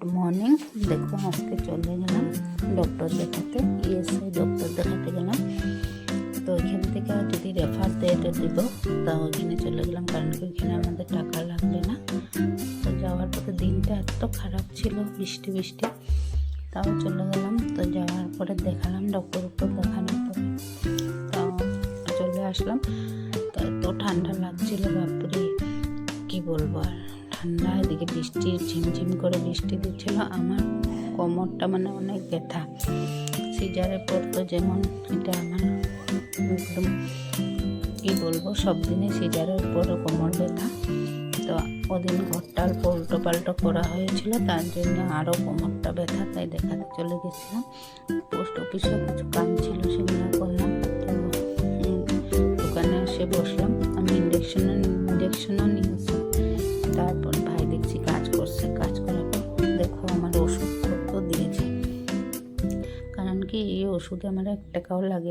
Good morning. দেখো আজকে চলে গেলাম ডক্টর দেখাতে, ইএসআই ডক্টর দেখাতে গেলাম। তো ওইখান থেকে যদি রেফার দিয়ে দিব তা ওইখানে চলে গেলাম, কারণ কি ওইখানে আমাদের টাকা লাগবে না। তো যাওয়ার পথে দিনটা এত খারাপ ছিল, বৃষ্টি বৃষ্টি, তাও চলে গেলাম। তো যাওয়ার পরে দেখালাম ডক্টর দেখানোর পরে তাও চলে আসলাম। তো এত ঠান্ডা লাগছিল, বাপরে কি বলবো আর। ঠান্ডা, এদিকে বৃষ্টি ঝিমঝিম করে বৃষ্টি দিচ্ছিল। আমার কোমরটা মানে অনেক ব্যথা, সিজারে পড়তো যেমন, এটা আমার একদম কি বলবো, সব দিনে সিজারের পরে কোমর ব্যথা। তো ওদিন ঘরটা অল্প উল্টো পাল্টো করা হয়েছিল, তার জন্য আরও কোমরটা ব্যথা, তাই দেখাতে চলে গেছিলাম। পোস্ট অফিসেও কিছু কাজ ছিল, সেগুলো করলাম। তো দোকানে এসে বসলাম, আমি ইঞ্জেকশনও নিয়েছি। তারপর ভাই দেখছি কাজ করছে, কাজ করার পর দেখো আমার ওষুধপত্র দিয়েছে, কারণ কি এই ওষুধে আমার 1 টাকাও লাগে।